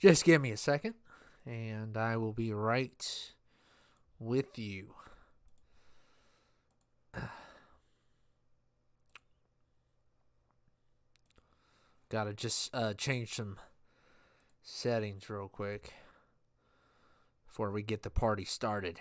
Just give me a second, and I will be right with you. Gotta just change some settings real quick before we get the party started.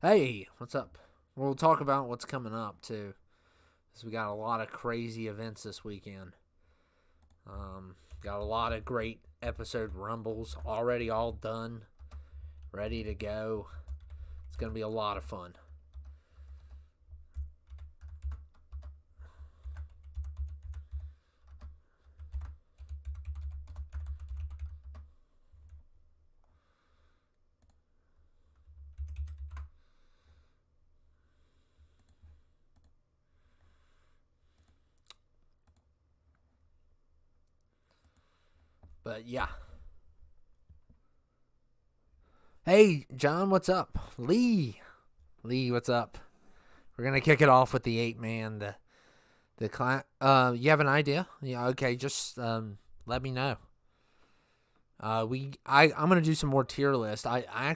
Hey, what's up? We'll talk about what's coming up, too, because we got a lot of crazy events this weekend. Got a lot of great episode rumbles already all done, ready to go. It's going to be a lot of fun. But yeah. Hey, John, what's up? Lee, what's up? We're gonna kick it off with the 8-man. The client. You have an idea? Yeah. Okay. Just let me know. I'm gonna do some more tier list. I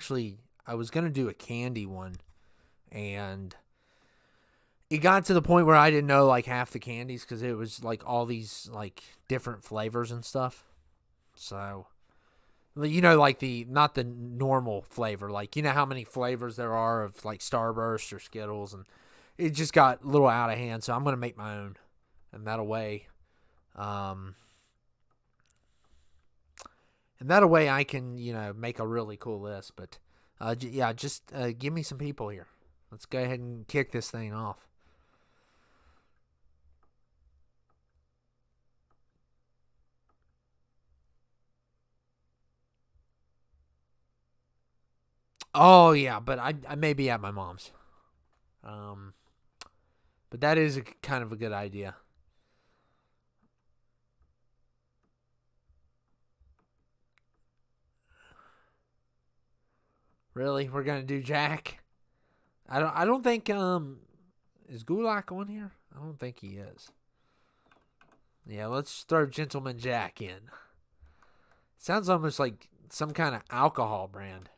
was gonna do a candy one, and it got to the point where I didn't know like half the candies because it was like all these like different flavors and stuff. So, like not the normal flavor, like how many flavors there are of like Starburst or Skittles, and it just got a little out of hand. So I'm gonna make my own, and that way I can make a really cool list. But just give me some people here. Let's go ahead and kick this thing off. Oh yeah, but I may be at my mom's. But that is kind of a good idea. Really, we're gonna do Jack? I don't think is Gulak on here? I don't think he is. Yeah, let's throw Gentleman Jack in. Sounds almost like some kind of alcohol brand.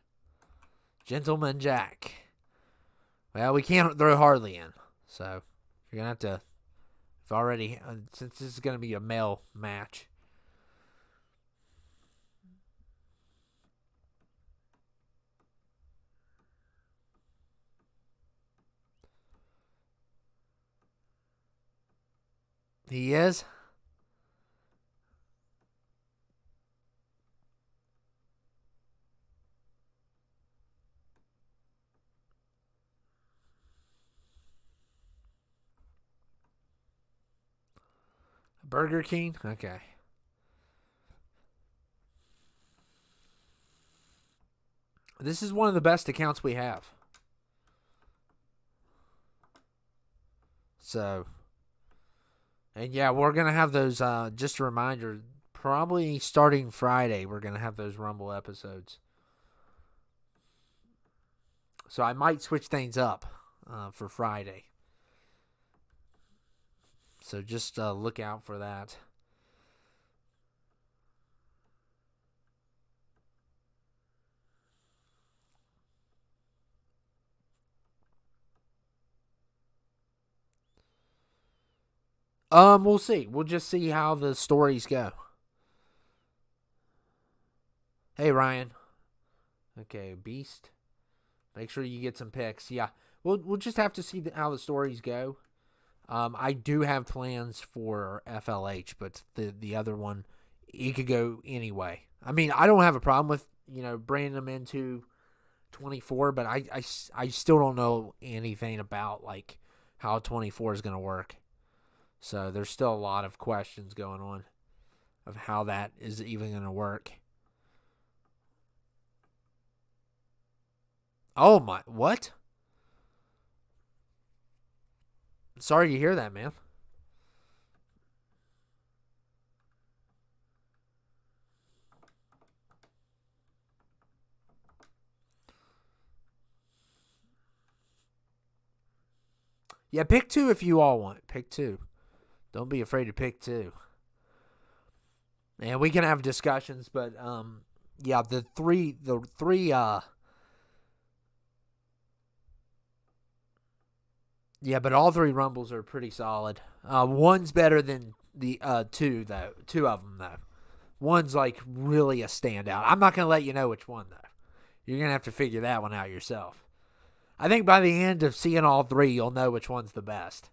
Gentleman Jack. Well, we can't throw Harley in, so you're gonna have to. Since this is gonna be a male match. He is. Burger King? Okay. This is one of the best accounts we have. So, and yeah, we're going to have those, just a reminder, probably starting Friday, we're going to have those Rumble episodes. So I might switch things up for Friday. So just look out for that. We'll see. We'll just see how the stories go. Hey, Ryan. Okay, Beast. Make sure you get some picks. Yeah, we'll just have to see how the stories go. I do have plans for FLH, but the other one, he could go anyway. I mean, I don't have a problem with bringing them into 24, but I still don't know anything about like how 24 is going to work. So there's still a lot of questions going on of how that is even going to work. Oh my, what? Sorry to hear that, man. Yeah, pick 2 if you all want. Pick 2. Don't be afraid to pick 2. And we can have discussions, but yeah, the three yeah, but all 3 Rumbles are pretty solid. One's better than the 2 though. 2 of them though. One's like really a standout. I'm not gonna let you know which one though. You're gonna have to figure that one out yourself. I think by the end of seeing all 3, you'll know which one's the best.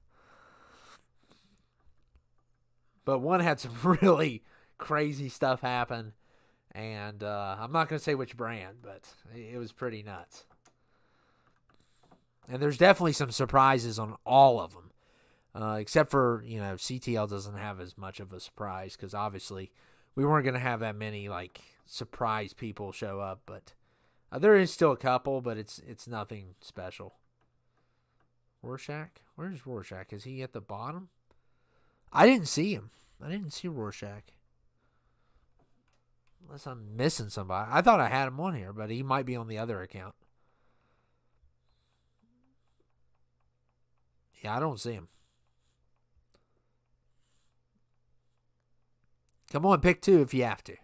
But one had some really crazy stuff happen, and I'm not going to say which brand, but it was pretty nuts. And there's definitely some surprises on all of them, except for, CTL doesn't have as much of a surprise because obviously we weren't going to have that many like surprise people show up, but there is still a couple, but it's nothing special. Rorschach? Where's Rorschach? Is he at the bottom? I didn't see him. I didn't see Rorschach. Unless I'm missing somebody. I thought I had him on here, but he might be on the other account. Yeah, I don't see him. Come on, pick 2 if you have to.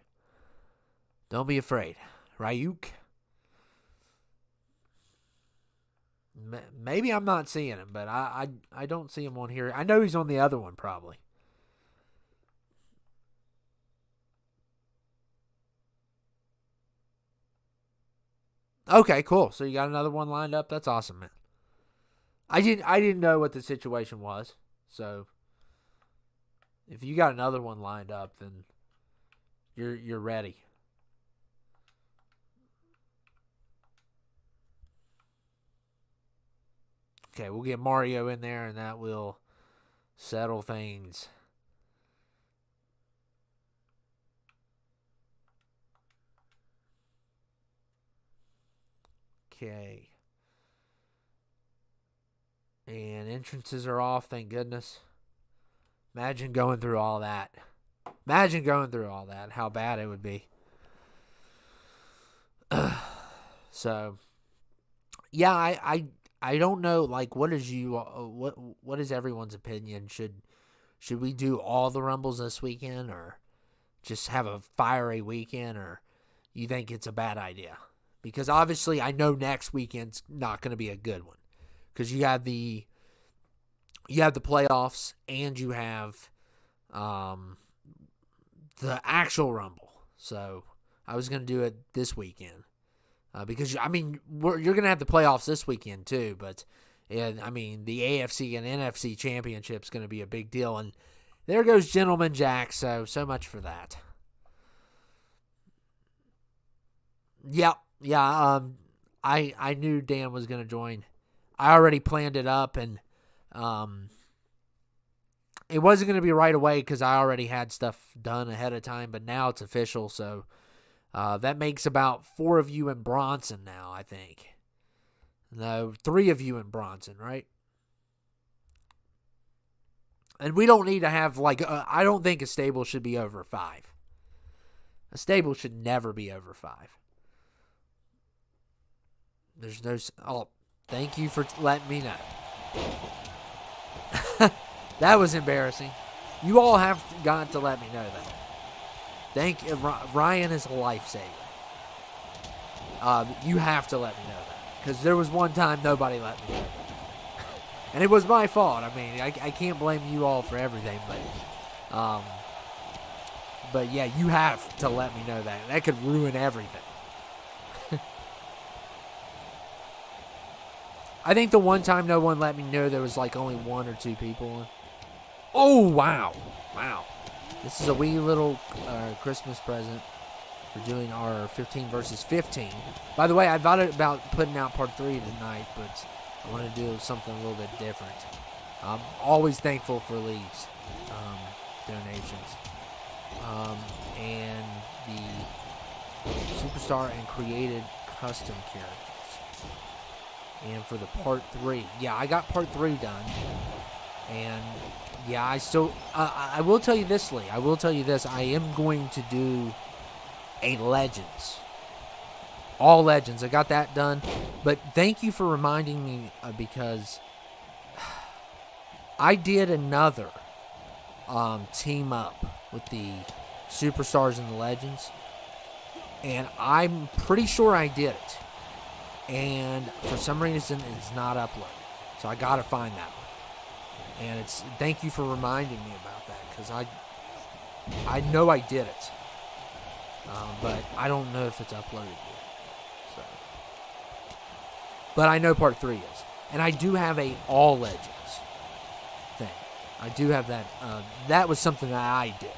Don't be afraid. Ryuk. Maybe I'm not seeing him, but I don't see him on here. I know he's on the other one probably. Okay, cool. So you got another one lined up? That's awesome, man. I didn't know what the situation was. So if you got another one lined up, then you're ready. Okay, we'll get Mario in there, and that will settle things. Okay. And entrances are off, thank goodness. Imagine going through all that. How bad it would be. So, yeah, I don't know, like, what is everyone's opinion? Should we do all the Rumbles this weekend, or just have a fiery weekend, or you think it's a bad idea? Because obviously I know next weekend's not going to be a good one. Because you have the playoffs and you have the actual Rumble. So I was going to do it this weekend. Because, you're going to have the playoffs this weekend too. But, the AFC and NFC championship's going to be a big deal. And there goes Gentleman Jack. So much for that. Yeah. Yeah, I knew Dan was going to join. I already planned it up, and it wasn't going to be right away because I already had stuff done ahead of time, but now it's official, so that makes about 4 of you in Bronson now, I think. No, 3 of you in Bronson, right? And we don't need to have, I don't think a stable should be over 5. A stable should never be over 5. There's no... Oh, thank you for letting me know. That was embarrassing. You all have got to let me know that. Thank you. Ryan is a lifesaver. You have to let me know that. Because there was one time nobody let me know that. And it was my fault. I can't blame you all for everything. But yeah, you have to let me know that. That could ruin everything. I think the one time no one let me know there was only 1 or 2 people. Oh, wow. Wow. This is a wee little Christmas present for doing our 15 versus 15. By the way, I thought about putting out part 3 tonight, but I want to do something a little bit different. I'm always thankful for Lee's donations. And the Superstar and Created Custom Characters. And for the part 3, yeah, I got part 3 done. And yeah, I still, I will tell you this, Lee. I will tell you this. I am going to do a Legends. All Legends. I got that done. But thank you for reminding me because I did another team up with the Superstars and the Legends, and I'm pretty sure I did it. And for some reason, it's not uploaded. So I got to find that one. And thank you for reminding me about that, because I know I did it. But I don't know if it's uploaded yet. So. But I know part 3 is. And I do have a All Legends thing. I do have that. That was something that I did.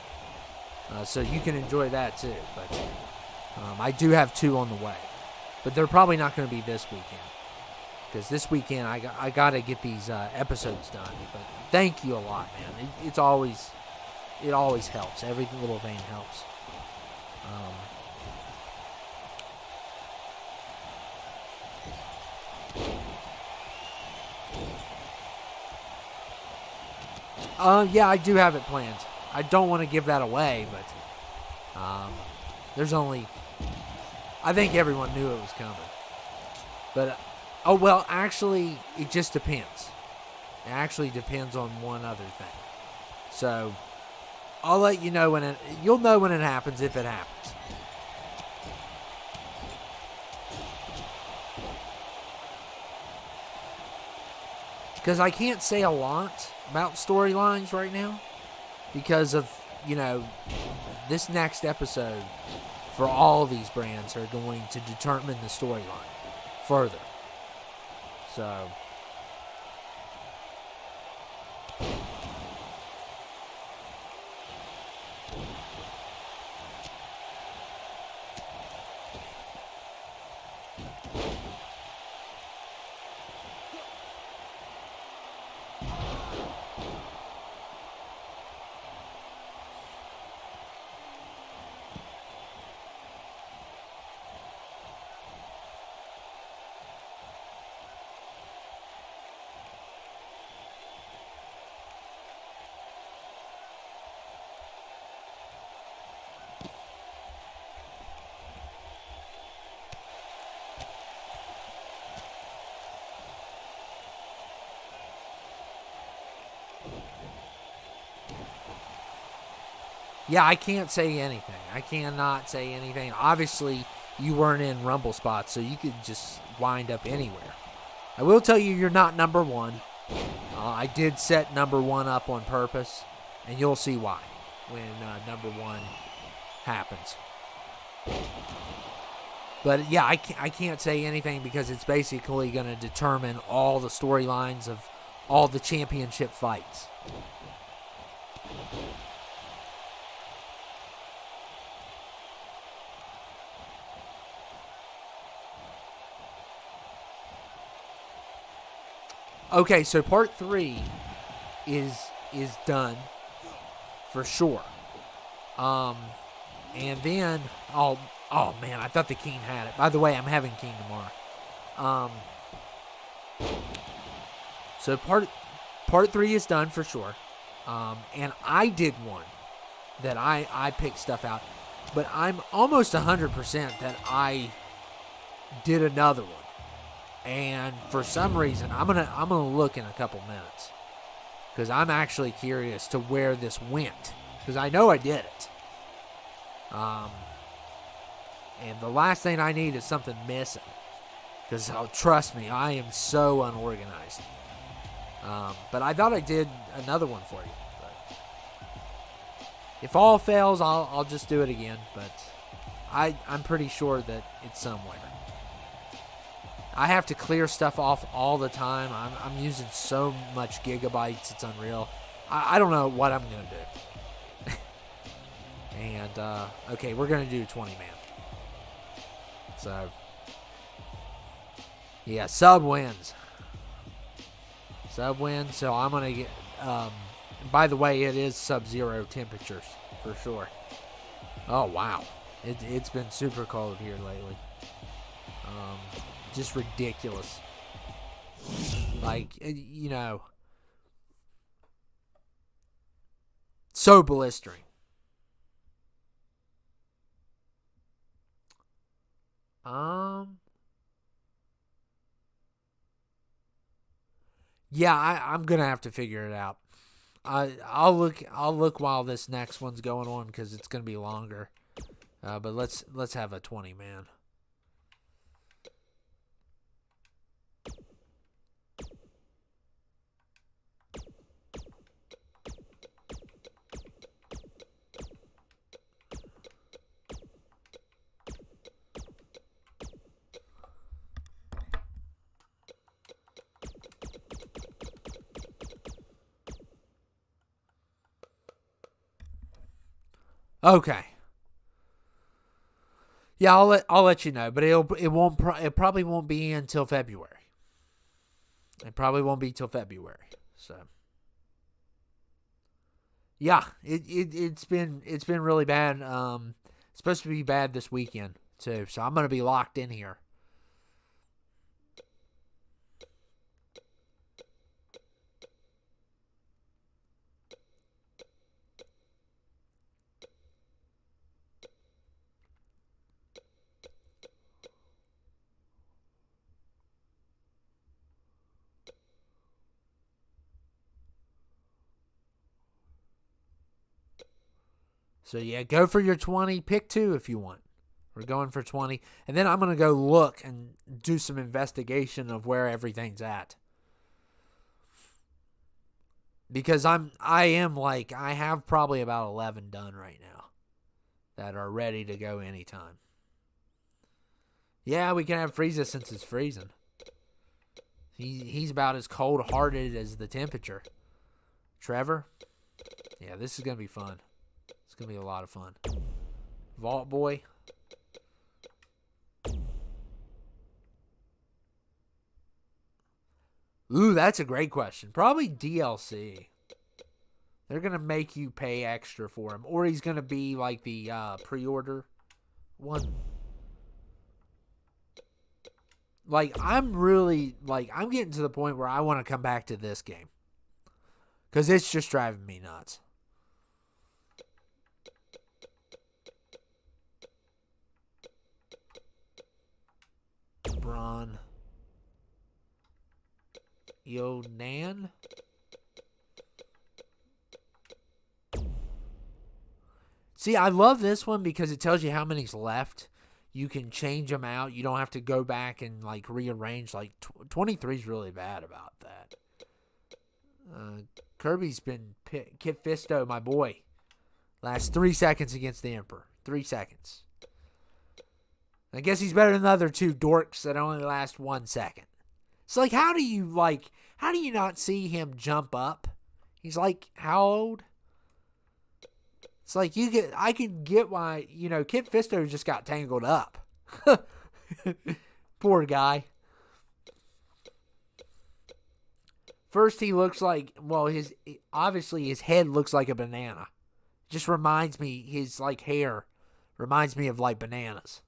So you can enjoy that too. But I do have 2 on the way. But they're probably not going to be this weekend. Because this weekend I got to get these episodes done. But thank you a lot, man. It always helps. Every little thing helps. Yeah, I do have it planned. I don't want to give that away, but there's only... I think everyone knew it was coming. But, actually, it just depends. It actually depends on one other thing. So, I'll let you know when you'll know when it happens, if it happens. Because I can't say a lot about storylines right now, because of, this next episode for all of these brands are going to determine the storyline further. So... Yeah, I can't say anything. I cannot say anything. Obviously, you weren't in Rumble spots, so you could just wind up anywhere. I will tell you, you're not number 1. I did set number 1 up on purpose, and you'll see why when number 1 happens. But yeah, I can't say anything because it's basically going to determine all the storylines of all the championship fights. Okay, so part 3 is done for sure. And then oh man, I thought the King had it. By the way, I'm having King tomorrow. So part 3 is done for sure. And I did one that I picked stuff out, but I'm almost 100% that I did another one. And for some reason, I'm gonna look in a couple minutes, because I'm actually curious to where this went, because I know I did it. And the last thing I need is something missing, because trust me, I am so unorganized. But I thought I did another one for you. But if all fails, I'll just do it again. But I'm pretty sure that it's somewhere. I have to clear stuff off all the time. I'm using so much gigabytes, it's unreal. I don't know what I'm going to do. And, okay, we're going to do 20 man. So, yeah, sub wins. Sub wins, so I'm going to get, by the way, it is sub-zero temperatures, for sure. Oh, wow. It's been super cold here lately. Just ridiculous. Like, so blistering. Yeah, I'm gonna have to figure it out. I'll look while this next one's going on because it's gonna be longer. But let's have a 20 man. Okay. Yeah, I'll let you know, but it probably won't be until February. It probably won't be till February. So yeah, it's been really bad. It's supposed to be bad this weekend too. So I'm gonna be locked in here. So yeah, go for your 20. Pick two if you want. We're going for 20, and then I'm gonna go look and do some investigation of where everything's at. Because I have probably about 11 done right now that are ready to go anytime. Yeah, we can have Frieza since it's freezing. He's about as cold-hearted as the temperature. Trevor? Yeah, this is going to be fun. It's going to be a lot of fun. Vault Boy? Ooh, that's a great question. Probably DLC. They're going to make you pay extra for him. Or he's going to be like the pre-order one. Like, I'm getting to the point where I want to come back to this game. Because it's just driving me nuts. Braun. Yonan. See, I love this one because it tells you how many's left. You can change them out. You don't have to go back and like rearrange. Like 23 is really bad about that. Kirby's been Kit Fisto, my boy. Last 3 seconds against the Emperor. 3 seconds. I guess he's better than the other two dorks that only last 1 second. It's like, how do you not see him jump up? He's like, how old? It's like I can get why, Kit Fisto just got tangled up. Poor guy. First he looks like, obviously his head looks like a banana. Just reminds me, his like hair reminds me of like bananas.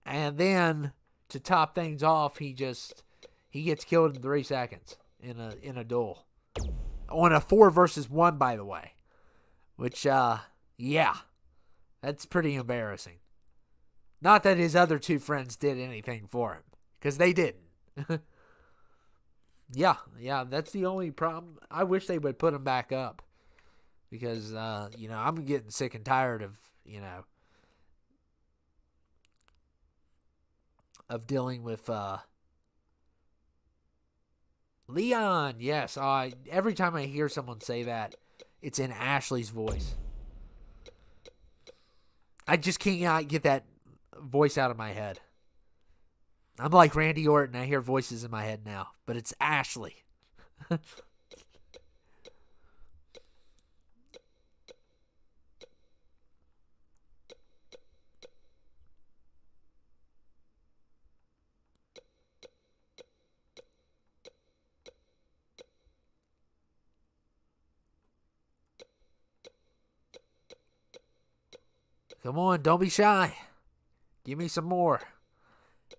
And then to top things off, he gets killed in 3 seconds in a duel. On a 4 versus 1, by the way. Which, yeah, that's pretty embarrassing. Not that his other two friends did anything for him, because they didn't. yeah, that's the only problem. I wish they would put him back up, because, I'm getting sick and tired of, of dealing with, Leon. Yes, every time I hear someone say that, it's in Ashley's voice. I just can't get that voice out of my head. I'm like Randy Orton. I hear voices in my head now, but it's Ashley. Come on, don't be shy. Give me some more.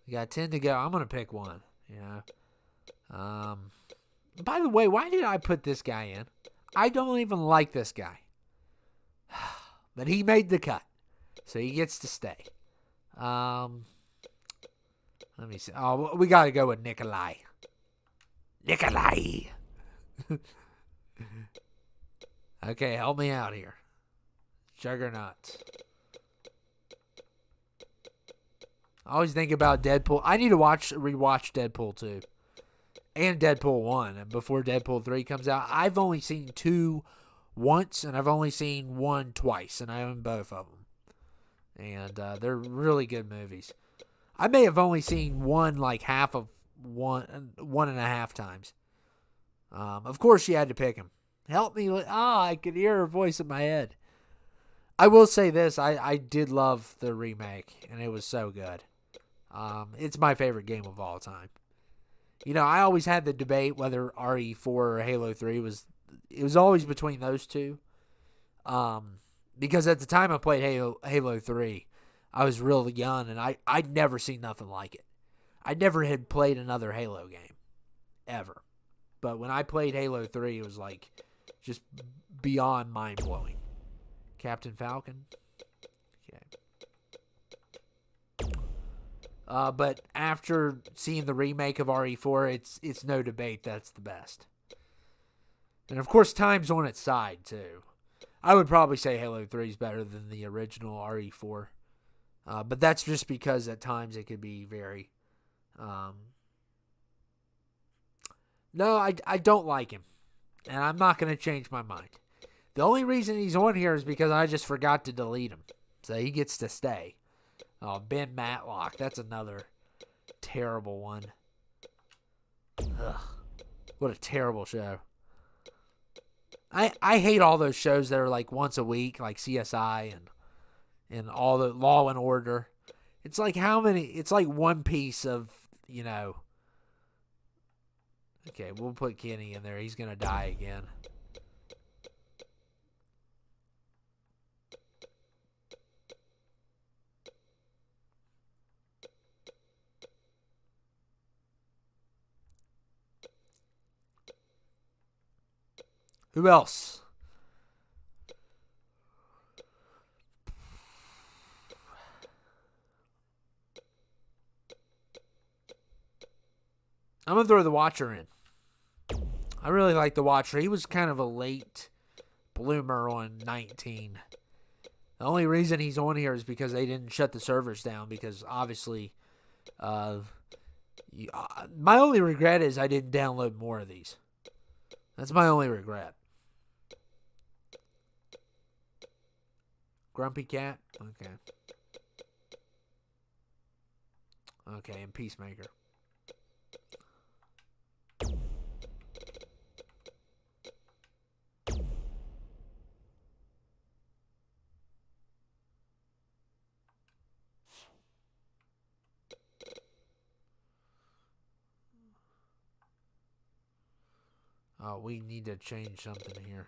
We got 10 to go. I'm going to pick one. By the way, why did I put this guy in? I don't even like this guy. But he made the cut. So he gets to stay. Let me see. Oh, we got to go with Nikolai. Nikolai. Okay, help me out here. Juggernaut. I always think about Deadpool. I need to rewatch Deadpool 2 and Deadpool 1 before Deadpool 3 comes out. I've only seen 2 once, and I've only seen 1 twice, and I own both of them. And they're really good movies. I may have only seen one like half of one and a half times. Of course, she had to pick him. Help me. I could hear her voice in my head. I will say this. I did love the remake, and it was so good. It's my favorite game of all time. You know, I always had the debate whether RE4 or Halo 3 was... It was always between those two. Because at the time I played Halo 3, I was real young, and I'd never seen nothing like it. I never had played another Halo game. Ever. But when I played Halo 3, it was like just beyond mind-blowing. Captain Falcon. Okay. But after seeing the remake of RE4, it's no debate that's the best. And of course, time's on its side too. I would probably say Halo 3 is better than the original RE4. But that's just because at times it could be very... No, I don't like him. And I'm not going to change my mind. The only reason he's on here is because I just forgot to delete him. So he gets to stay. Oh, Ben Matlock. That's another terrible one. Ugh. What a terrible show. I hate all those shows that are like once a week, like CSI and all the Law and Order. It's like how many? It's like one piece of, you know. Okay, we'll put Kenny in there. He's going to die again. Who else? I'm going to throw the Watcher in. I really like the Watcher. He was kind of a late bloomer on 19. The only reason he's on here is because they didn't shut the servers down, because obviously my only regret is I didn't download more of these. That's my only regret. Grumpy Cat? Okay. Okay, and Peacemaker. Oh, we need to change something here.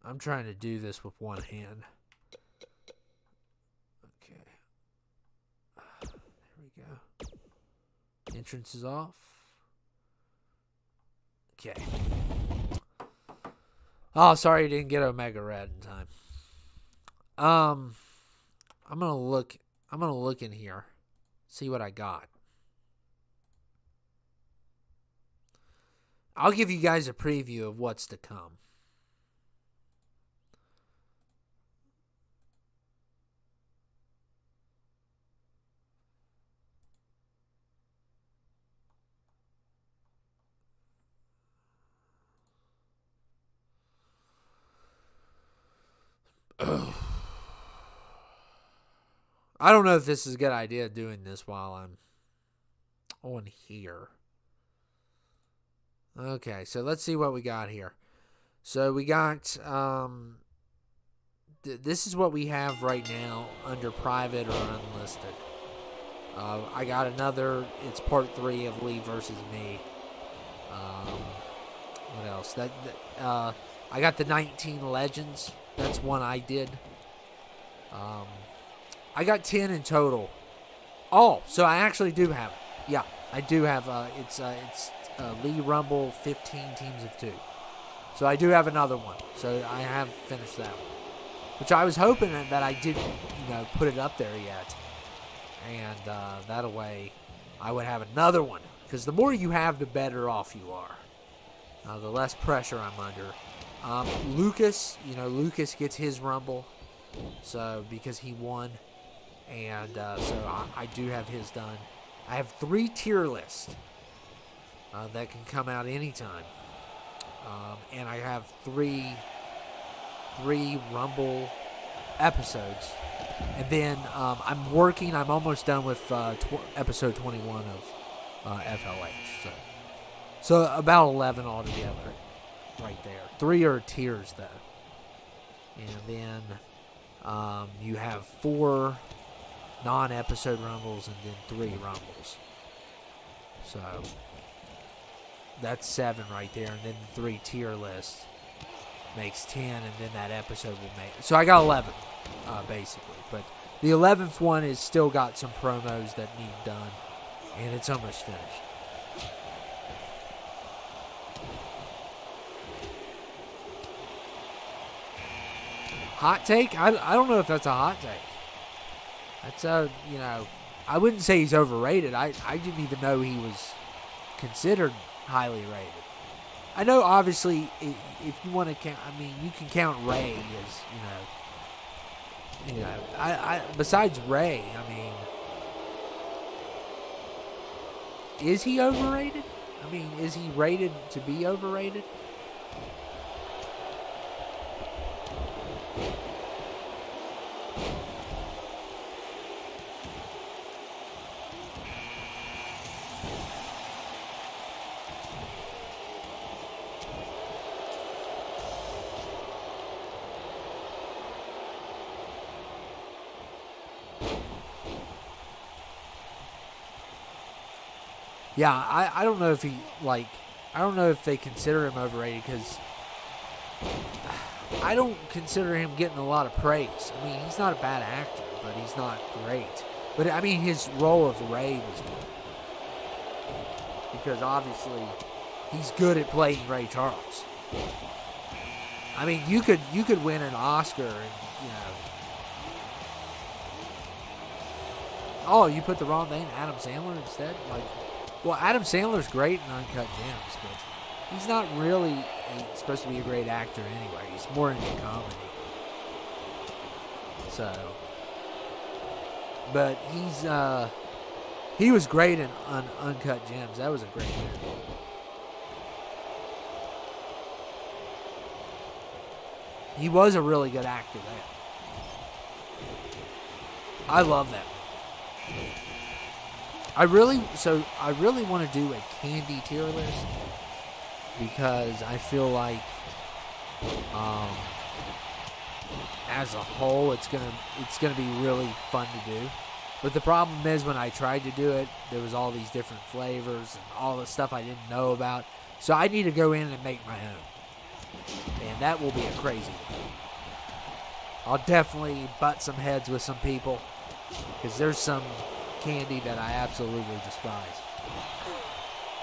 I'm trying to do this with one hand. Okay. There we go. Entrance is off. Okay. Oh, sorry you didn't get Omega Red in time. I'm gonna look in here. See what I got. I'll give you guys a preview of what's to come. I don't know if this is a good idea doing this while I'm on here. Okay, so let's see what we got here. So we got, this is what we have right now under private or unlisted. I got another, it's part 3 of Lee versus me. What else? I got the 19 Legends. That's one I did. I got 10 in total. Oh, so I actually do have it. Yeah, I do have, it's Lee Rumble 15 teams of 2. So I do have another one. So I have finished that one. Which I was hoping that I didn't, put it up there yet. And that way I would have another one because the more you have, the better off you are. The less pressure I'm under. Lucas, Lucas gets his Rumble, so because he won, and so I do have his done. I have 3 tier lists that can come out anytime, and I have three Rumble episodes, and then I'm almost done with episode 21 of FLH, so about 11 altogether. Right there. 3 are tiers, though. And then you have 4 non-episode Rumbles and then 3 Rumbles. So that's 7 right there. And then the 3 tier list makes 10, and then that episode will make... So I got 11, basically. But the 11th one is still got some promos that need done, and it's almost finished. Hot take? I don't know if that's a hot take. That's I wouldn't say he's overrated. I didn't even know he was considered highly rated. I know, obviously, if you want to count, you can count Ray as, I besides Ray, is he overrated? Is he rated to be overrated? Yeah, I don't know if I don't know if they consider him overrated, because I don't consider him getting a lot of praise. He's not a bad actor, but he's not great. But, his role of Ray was good, because obviously he's good at playing Ray Charles. You could win an Oscar and, oh, you put the wrong name, Adam Sandler instead? Well, Adam Sandler's great in Uncut Gems, but he's not really supposed to be a great actor anyway. He's more into comedy. So, but he was great in Uncut Gems. That was a great movie. He was a really good actor there. I love that movie. I really want to do a candy tier list, because I feel like as a whole it's gonna be really fun to do. But the problem is, when I tried to do it, there was all these different flavors and all the stuff I didn't know about. So I need to go in and make my own, and that will be a crazy one. I'll definitely butt some heads with some people, because there's some candy that I absolutely despise,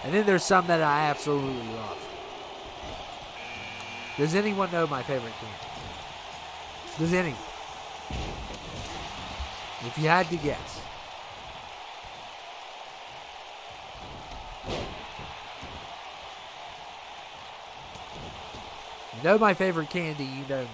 and then there's some that I absolutely love. Does anyone know my favorite candy? Does anyone? If you had to guess. You know my favorite candy, you know me.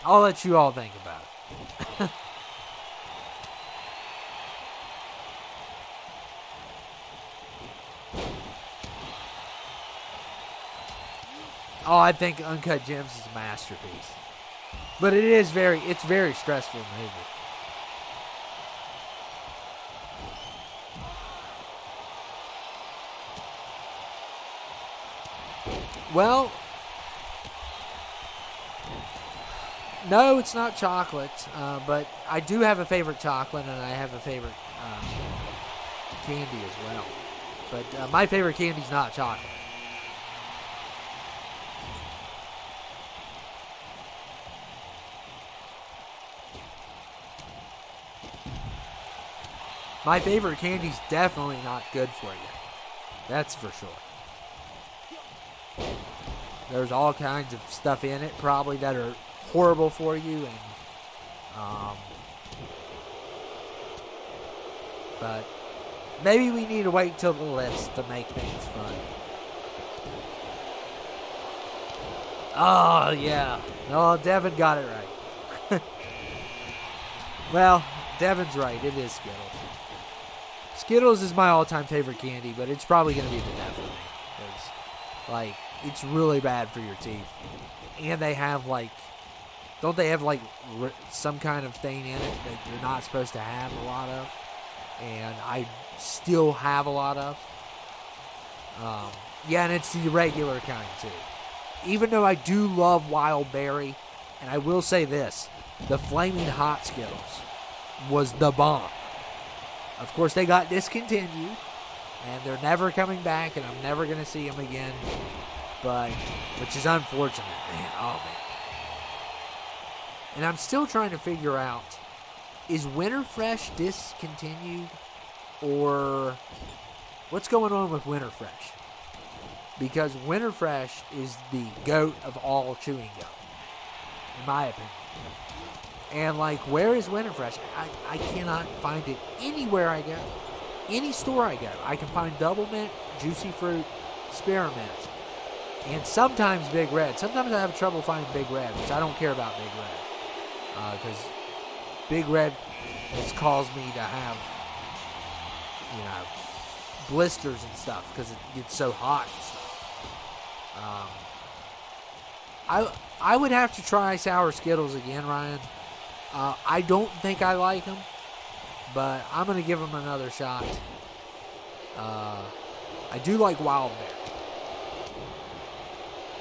I'll let you all think about it. Oh, I think Uncut Gems is a masterpiece. But it's very stressful movie. Well, no, it's not chocolate, but I do have a favorite chocolate, and I have a favorite candy as well. But my favorite candy is not chocolate. My favorite candy's definitely not good for you. That's for sure. There's all kinds of stuff in it, probably, that are horrible for you. And but maybe we need to wait till the list to make things fun. Oh, yeah. No, Devin got it right. Well, Devin's right. It is Skittles. Skittles is my all-time favorite candy, but it's probably going to be the death of me. Because, like, it's really bad for your teeth. And they have, like, don't they have, like, some kind of thing in it that you're not supposed to have a lot of? And I still have a lot of. Yeah, and it's the regular kind, too. Even though I do love Wild Berry, and I will say this, the Flaming Hot Skittles was the bomb. Of course, they got discontinued, and they're never coming back, and I'm never going to see them again, but which is unfortunate, man. Oh, man. And I'm still trying to figure out, is Winter Fresh discontinued, or what's going on with Winter Fresh? Because Winter Fresh is the GOAT of all chewing gum, in my opinion. And, like, where is Winter Fresh? I cannot find it anywhere I go. Any store I go. I can find Double Mint, Juicy Fruit, Spearmint, and sometimes Big Red. Sometimes I have trouble finding Big Red, which I don't care about Big Red. Because Big Red has caused me to have, you know, blisters and stuff because it gets so hot and stuff. I would have to try Sour Skittles again, Ryan. I don't think I like them, but I'm going to give them another shot. I do like Wild Berry,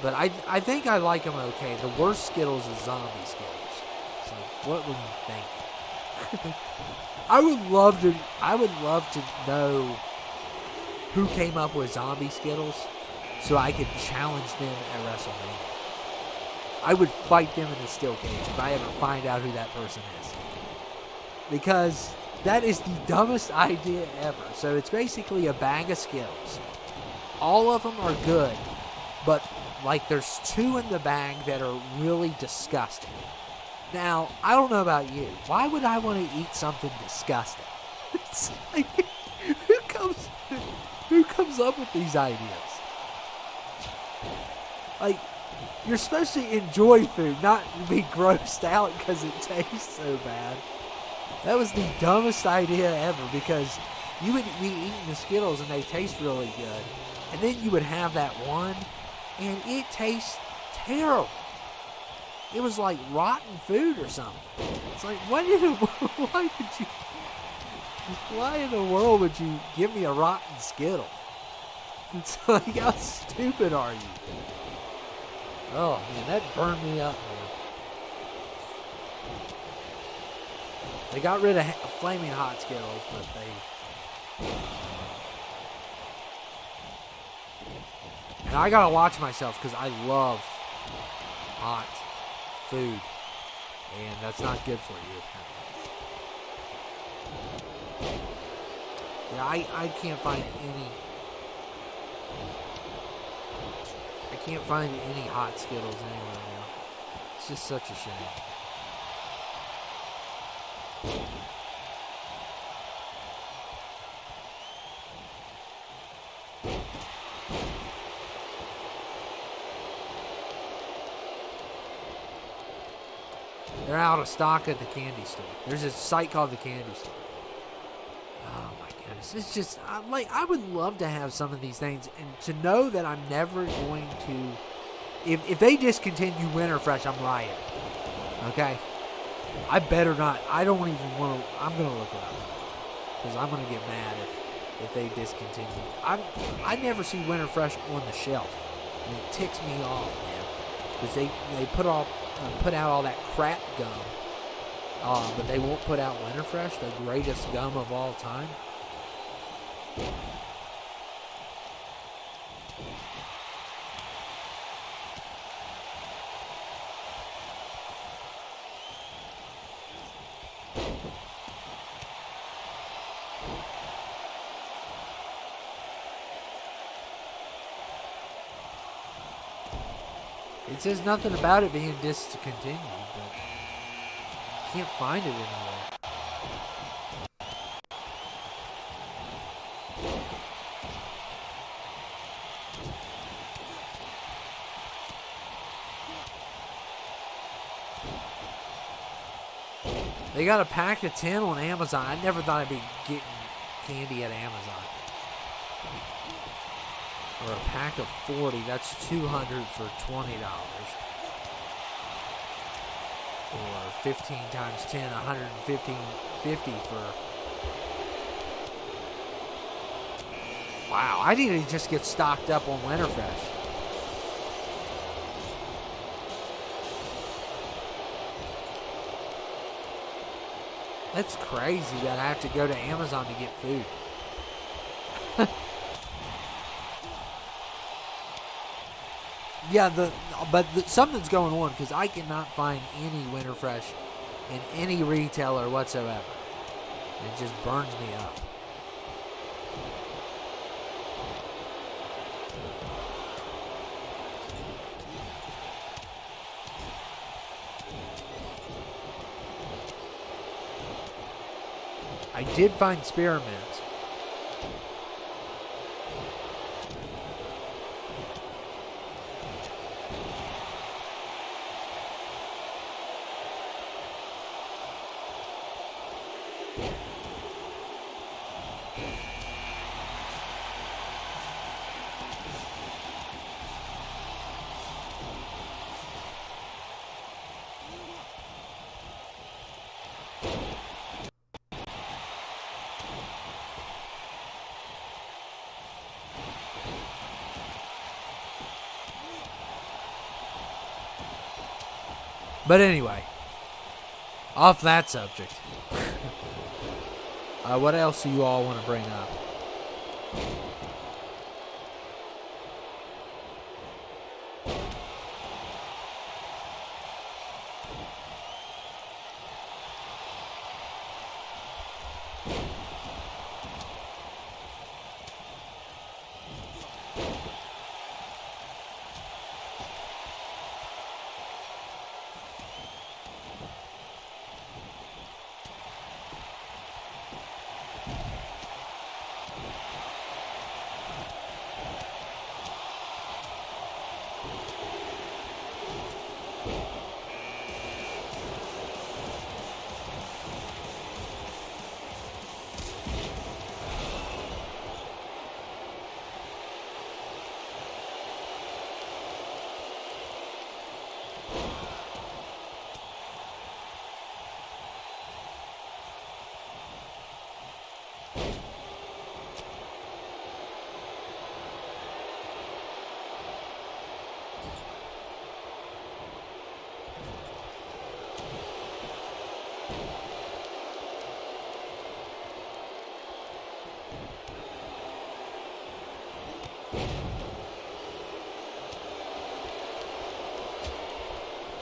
but I think I like them okay. The worst Skittles is Zombie Skittles. So what would you think? I would love to know who came up with Zombie Skittles so I could challenge them at WrestleMania. I would fight them in a steel cage if I ever find out who that person is. Because that is the dumbest idea ever. So it's basically a bag of Skittles. All of them are good, but like there's two in the bag that are really disgusting. Now, I don't know about you. Why would I want to eat something disgusting? It's like, who comes up with these ideas? Like, you're supposed to enjoy food, not be grossed out because it tastes so bad. That was the dumbest idea ever, because you would be eating the Skittles and they taste really good. And then you would have that one and it tastes terrible. It was like rotten food or something. It's like, why in the world would you give me a rotten Skittle? It's like, how stupid are you? Oh, man, that burned me up, man. They got rid of Flaming Hot Skittles, but they... And I gotta watch myself, because I love hot food. And that's not good for you, apparently. Yeah, I can't find any... I can't find any hot Skittles anywhere now. It's just such a shame. They're out of stock at the candy store. There's a site called the Candy Store. Oh my goodness. It's just, I would love to have some of these things and to know that I'm never going to, if they discontinue Winter Fresh, I'm rioting. Okay? I better not. I don't even want to, I'm going to look it up. Because I'm going to get mad if they discontinue. I never see Winter Fresh on the shelf. And it ticks me off, man. Because they put out all that crap gum. But they won't put out Winter Fresh, the greatest gum of all time. It says nothing about it being discontinued. can't find it anywhere. They got a pack of 10 on Amazon. I never thought I'd be getting candy at Amazon. Or a pack of 40. That's $200 for $20. Or 15 times 10, $150 for... Wow, I need to just get stocked up on Winterfresh. That's crazy that I have to go to Amazon to get food. Yeah, but something's going on because I cannot find any Winterfresh in any retailer whatsoever. It just burns me up. I did find spearmints. But anyway, off that subject. What else do you all want to bring up?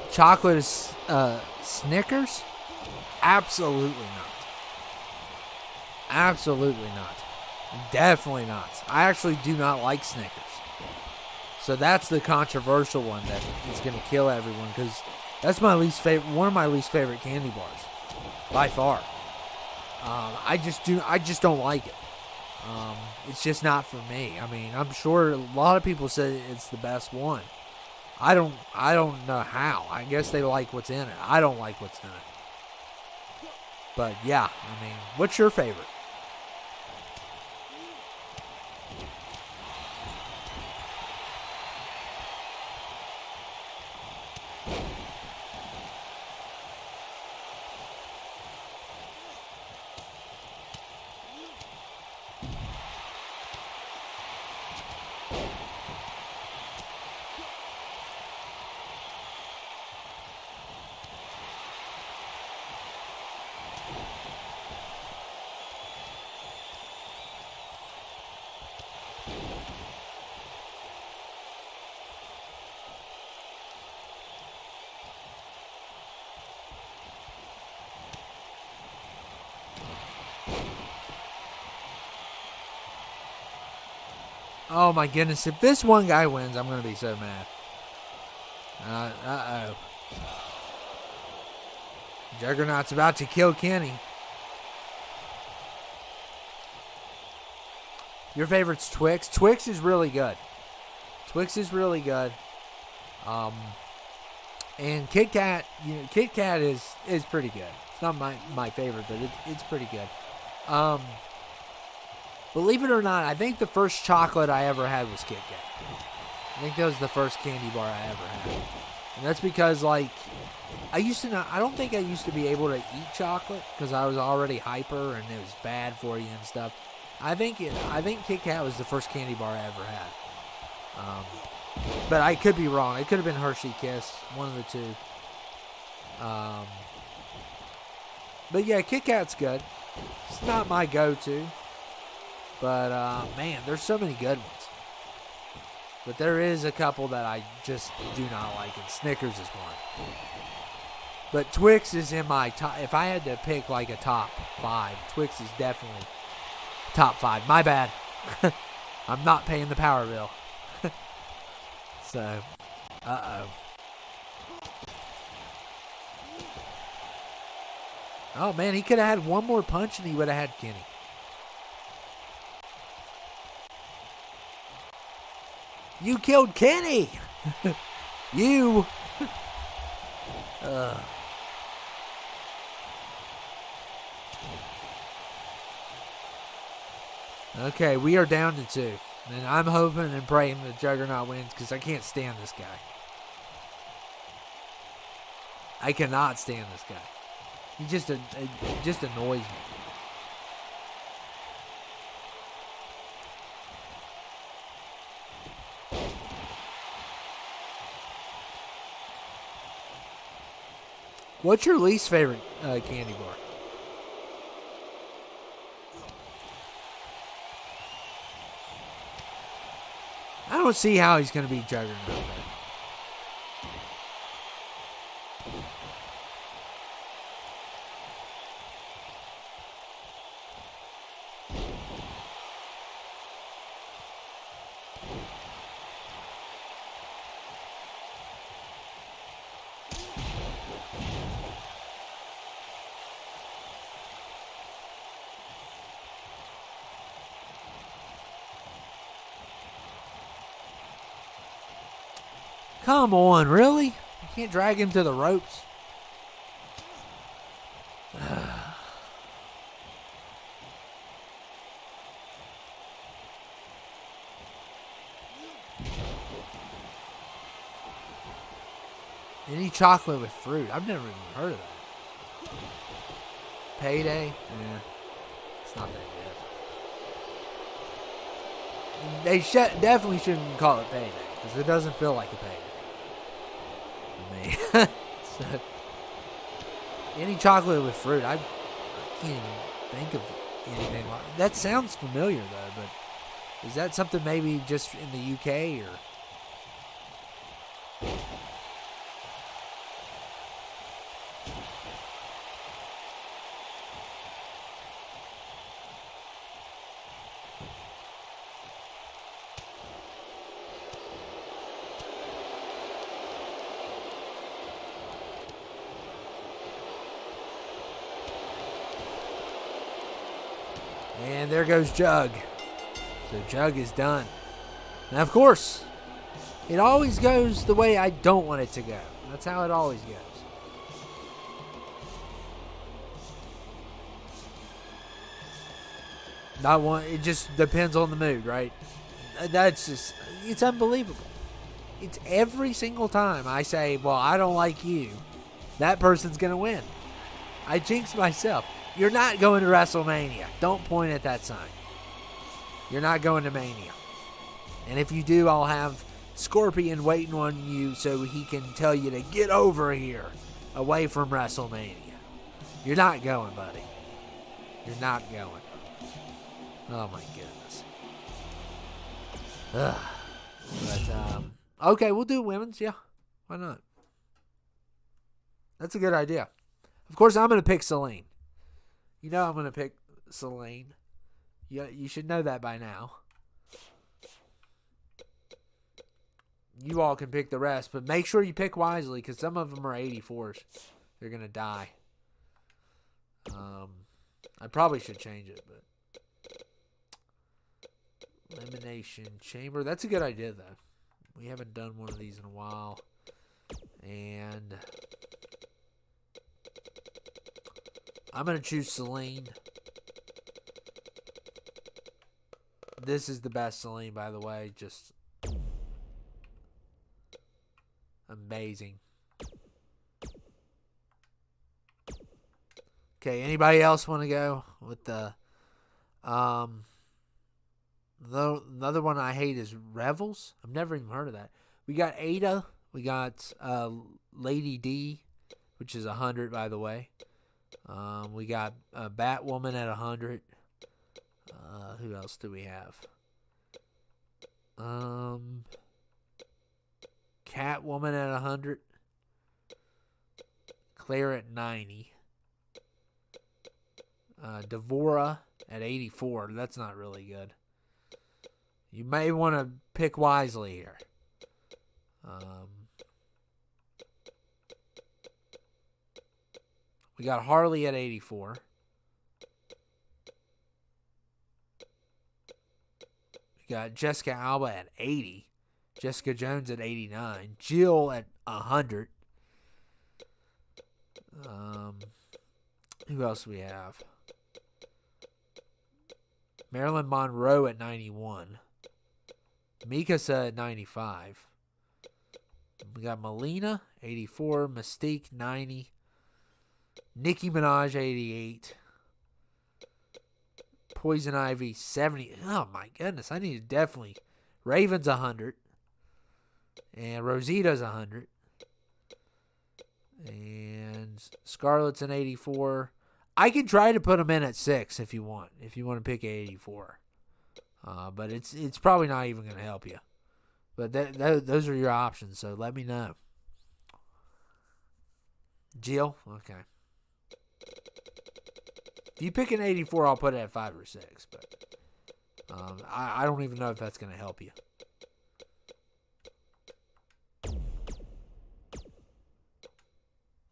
Chocolate is Snickers? Absolutely not. Absolutely not. Definitely not. I actually do not like Snickers. So that's the controversial one that is going to kill everyone because that's my least favorite, one of my least favorite candy bars, by far. I just don't like it. It's just not for me. I mean, I'm sure a lot of people say it's the best one. I don't know how. I guess they like what's in it. I don't like what's in it. But yeah, I mean, what's your favorite? Oh my goodness, if this one guy wins, I'm going to be so mad. Uh-oh. Juggernaut's about to kill Kenny. Your favorite's Twix. Twix is really good. Twix is really good. And Kit Kat, Kit Kat is pretty good. It's not my favorite, but it's pretty good. Believe it or not, I think the first chocolate I ever had was Kit Kat. I think that was the first candy bar I ever had. And that's because, like, I don't think I used to be able to eat chocolate because I was already hyper and it was bad for you and stuff. I think Kit Kat was the first candy bar I ever had. But I could be wrong. It could have been Hershey Kiss, one of the two. But yeah, Kit Kat's good. It's not my go-to. But, man, there's so many good ones. But there is a couple that I just do not like, and Snickers is one. But Twix is in my top. If I had to pick like a top 5, Twix is definitely top 5. My bad. I'm not paying the power bill. So, oh, man, he could have had one more punch and he would have had Kenny. You killed Kenny! You! Okay, we are down to 2. And I'm hoping and praying that Juggernaut wins because I can't stand this guy. I cannot stand this guy. He just annoys me. What's your least favorite candy bar? I don't see how he's going to beat Juggernaut. Come on, really? You can't drag him to the ropes. Any chocolate with fruit? I've never even heard of that. Payday? Yeah. It's not that good. They definitely shouldn't call it payday because it doesn't feel like a payday. So, any chocolate with fruit, I can't even think of anything like that. Sounds familiar though, but is that something maybe just in the UK or? And there goes Jug. So Jug is done. Now, of course, it always goes the way I don't want it to go. That's how it always goes. It just depends on the mood, right? It's unbelievable. It's every single time I say, well, I don't like you, that person's going to win. I jinx myself. You're not going to WrestleMania. Don't point at that sign. You're not going to Mania. And if you do, I'll have Scorpion waiting on you so he can tell you to get over here, away from WrestleMania. You're not going, buddy. You're not going. Oh, my goodness. Ugh. But, okay, we'll do women's. Yeah, why not? That's a good idea. Of course, I'm going to pick Celine. You know I'm going to pick Celine. You should know that by now. You all can pick the rest, but make sure you pick wisely because some of them are 84s. They're going to die. I probably should change it, but elimination chamber. That's a good idea, though. We haven't done one of these in a while. And I'm going to choose Celine. This is the best Celine, by the way. Just amazing. Okay, anybody else want to go with the another one I hate is Revels. I've never even heard of that. We got Ada. We got Lady D, which is 100, by the way. We got Batwoman at 100. Who else do we have? Catwoman at 100. Claire at 90. Devora at 84. That's not really good. You may want to pick wisely here. We got Harley at 84. We got Jessica Alba at 80. Jessica Jones at 89. Jill at 100. Who else do we have? Marilyn Monroe at 91. Mikasa at 95. We got Melina, 84. Mystique, 90. Nicki Minaj, 88. Poison Ivy, 70. Oh, my goodness. I need to definitely... Raven's 100. And Rosita's 100. And Scarlett's an 84. I can try to put them in at 6 if you want. If you want to pick 84. But it's probably not even going to help you. But those are your options, so let me know. Jill? Okay. If you pick an 84, I'll put it at 5 or 6. But I don't even know if that's going to help you.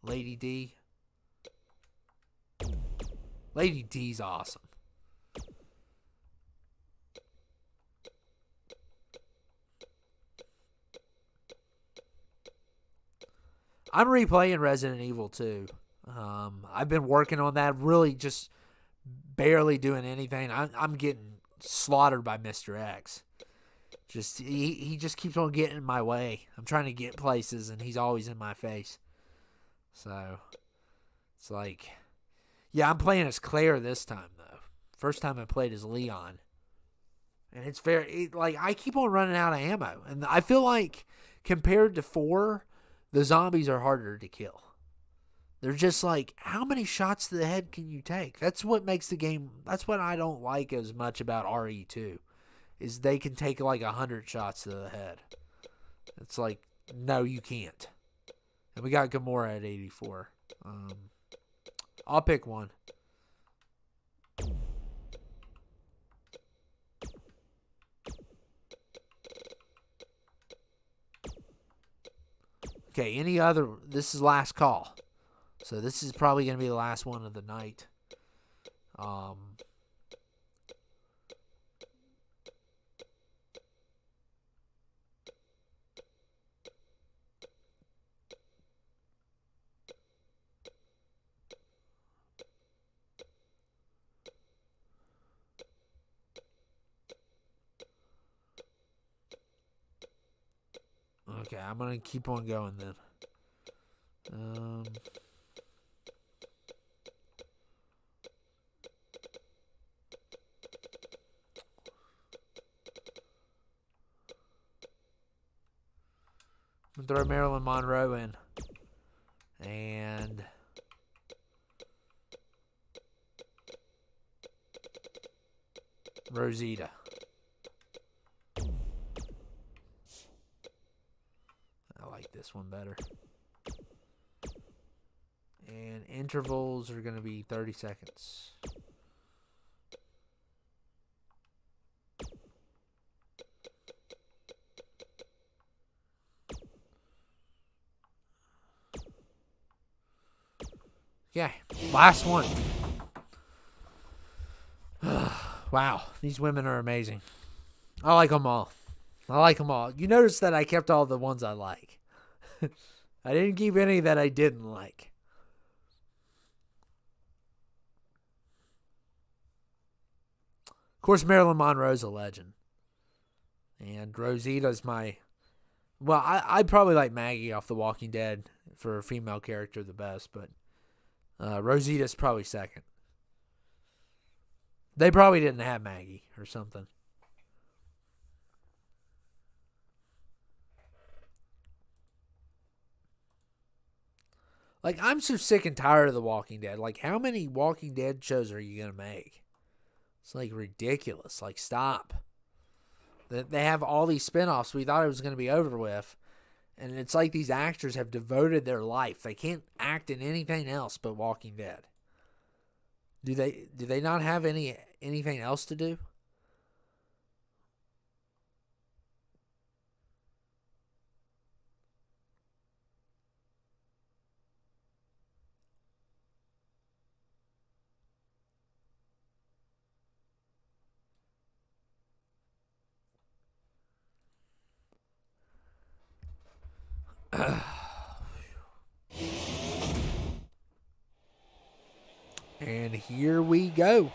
Lady D. Lady D's awesome. I'm replaying Resident Evil 2. I've been working on that, really just barely doing anything. I'm getting slaughtered by Mr. X. Just he just keeps on getting in my way. I'm trying to get places, and he's always in my face. So it's like, yeah, I'm playing as Claire this time though. First time I played as Leon, and it's like I keep on running out of ammo, and I feel like compared to 4, the zombies are harder to kill. They're just like, how many shots to the head can you take? That's what makes the game. That's what I don't like as much about RE2, is they can take like 100 shots to the head. It's like, no, you can't. And we got Gamora at 84. I'll pick one. Okay, any other? This is last call. So this is probably going to be the last one of the night. Okay, I'm going to keep on going then. I'm going to throw Marilyn Monroe in. And Rosita. I like this one better. And intervals are going to be 30 seconds. Okay, last one. Wow, these women are amazing. I like them all. You notice that I kept all the ones I like. I didn't keep any that I didn't like. Of course, Marilyn Monroe's a legend. And Rosita's my... Well, I'd probably like Maggie off The Walking Dead for a female character the best, but Rosita's probably second. They probably didn't have Maggie or something. Like, I'm so sick and tired of The Walking Dead. Like, how many Walking Dead shows are you going to make? It's, like, ridiculous. Like, stop. They have all these spinoffs. We thought it was going to be over with. And it's like these actors have devoted their life. They can't act in anything else but Walking Dead. Do they not have anything else to do? And here we go.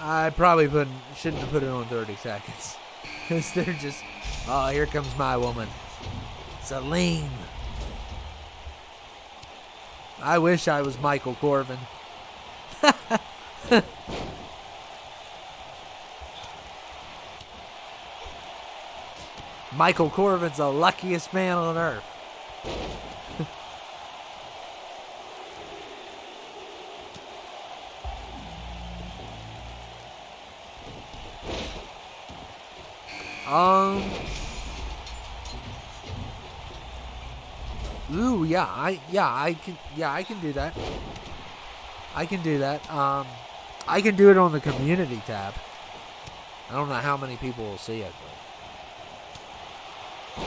I probably shouldn't have put it on 30 seconds. Because they're just, oh, here comes my woman. Celine. I wish I was Michael Corvin. Michael Corvin's the luckiest man on earth. Ooh, I can do that. I can do that. I can do it on the community tab. I don't know how many people will see it, but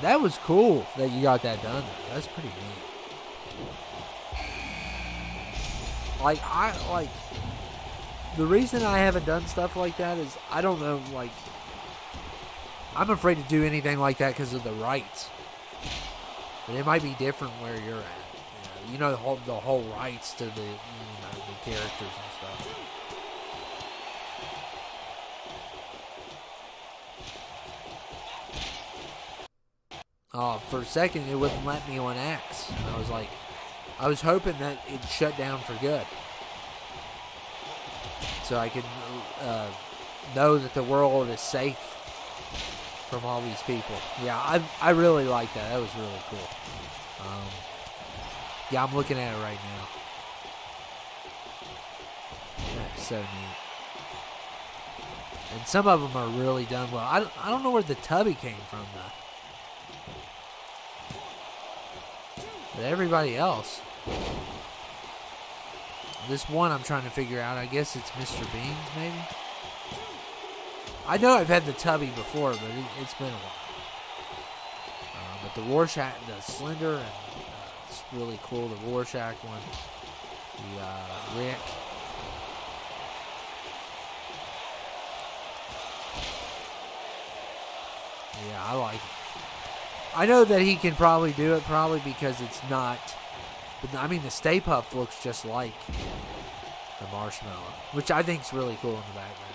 that was cool that you got that done. That's pretty neat. The reason I haven't done stuff like that is I don't know, like, I'm afraid to do anything like that because of the rights. But it might be different where you're at. You know the whole rights to the characters and stuff. Oh, for a second it wouldn't let me on X. And I was hoping that it'd shut down for good. So I could know that the world is safe from all these people. Yeah, I really like that. That was really cool. Yeah, I'm looking at it right now. That's so neat. And some of them are really done well. I don't know where the tubby came from, though. But everybody else. This one I'm trying to figure out. I guess it's Mr. Beans, maybe? I know I've had the tubby before, but it's been a while. But the Rorschach, the Slender, and it's really cool. The Rorschach one. The Rick. Yeah, I like it. I know that he can probably do it, probably because it's not. But I mean, the Stay Puft looks just like The marshmallow, which I think is really cool in the background.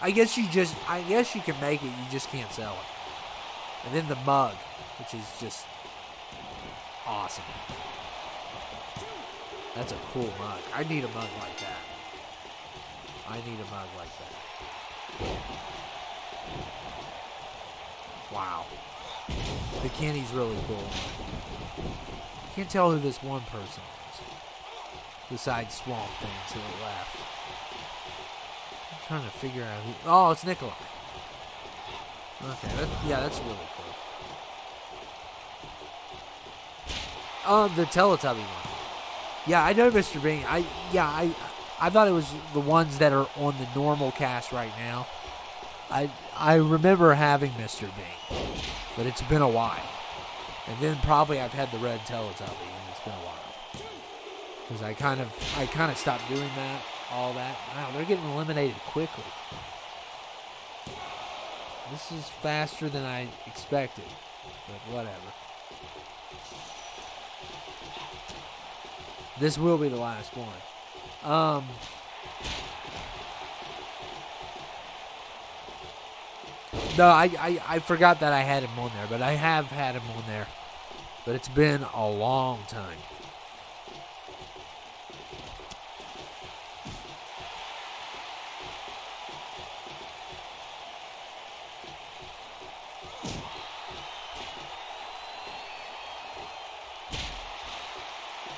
I guess you can make it, you just can't sell it. And then the mug, which is just awesome. That's a cool mug. I need a mug like that. Wow. The candy's really cool. Can't tell who this one person is. Besides Swamp Thing to the left. I'm trying to figure out who... Oh, it's Nikolai. Okay, that's really cool. The Teletubby one. Yeah, I know Mr. Bean. I thought it was the ones that are on the normal cast right now. I remember having Mr. Bean, but it's been a while. And then probably I've had the red Teletubby, and it's been a while. Because I kind of stopped doing that, all that. Wow, they're getting eliminated quickly. This is faster than I expected, but whatever. This will be the last one. No, I forgot that I had him on there, but I have had him on there. But it's been a long time.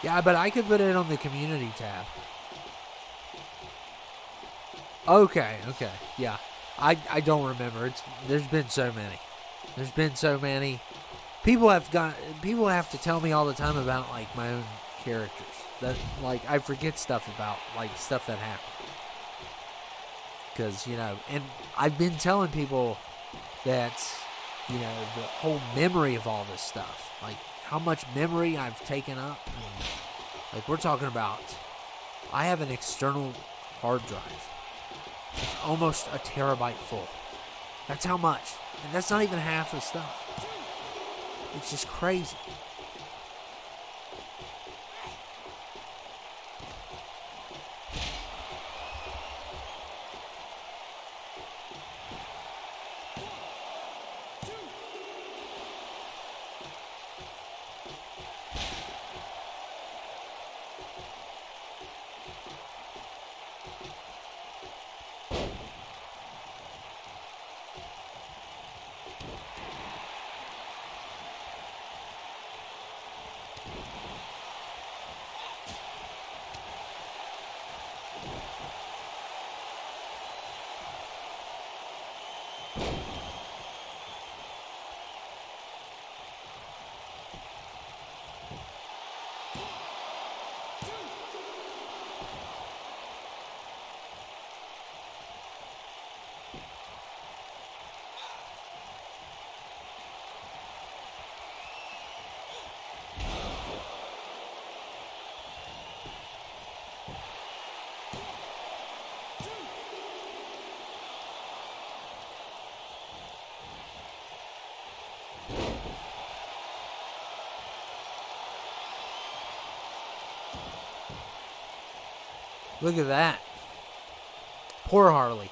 Yeah, but I could put it on the community tab. Okay, yeah. I don't remember. There's been so many. People have to tell me all the time about like my own characters. That like I forget stuff about like stuff that happened. Because, and I've been telling people that, the whole memory of all this stuff. Like how much memory I've taken up. And, like we're talking about, I have an external hard drive. It's almost a terabyte full. That's how much. And that's not even half the stuff. It's just crazy. Look at that. Poor Harley.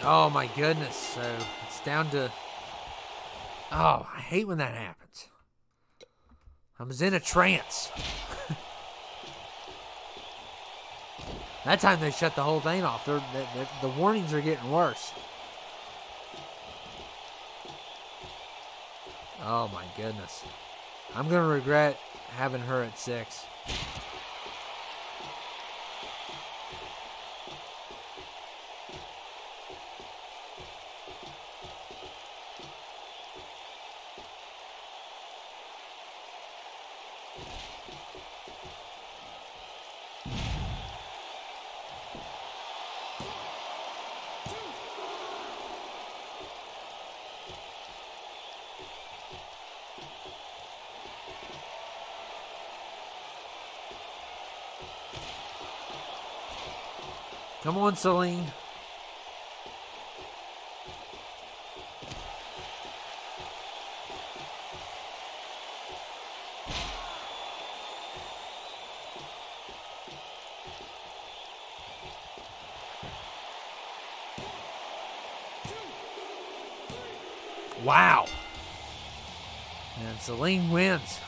Oh, my goodness. So it's down to... Oh, I hate when that happens. I was in a trance. That time they shut the whole thing off. The warnings are getting worse. Oh, my goodness. I'm going to regret having her at 6. Come on, Celine. Wow. And Celine wins.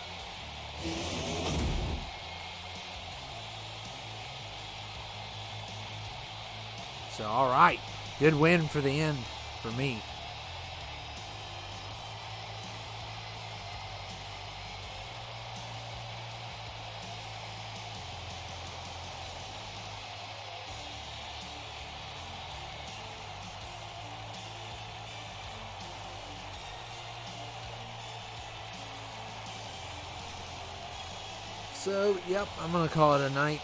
So, all right. Good win for the end for me. So, yep, I'm going to call it a night.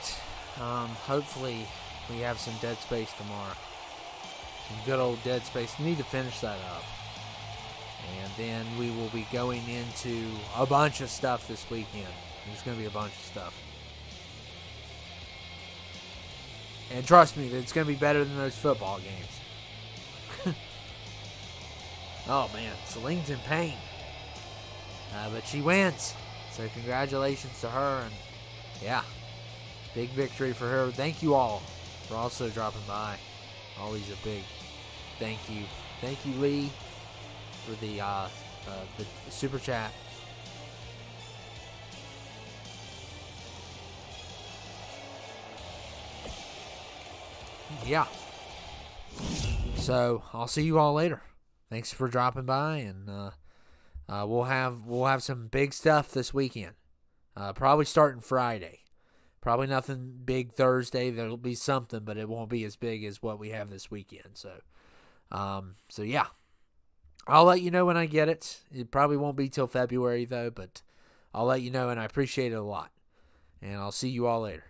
Hopefully, we have some Dead Space tomorrow. Some good old Dead Space. Need to finish that up. And then we will be going into a bunch of stuff this weekend. There's going to be a bunch of stuff. And trust me, it's going to be better than those football games. Oh, man, Celine's in pain. But she wins. So congratulations to her, and yeah, big victory for her. Thank you all for also dropping by. Always a big thank you. Thank you, Lee, for the super chat. Yeah. So I'll see you all later. Thanks for dropping by, and we'll have some big stuff this weekend. Probably starting Friday. Probably nothing big Thursday. There'll be something, but it won't be as big as what we have this weekend. So yeah, I'll let you know when I get it. It probably won't be till February though, but I'll let you know, and I appreciate it a lot. And I'll see you all later.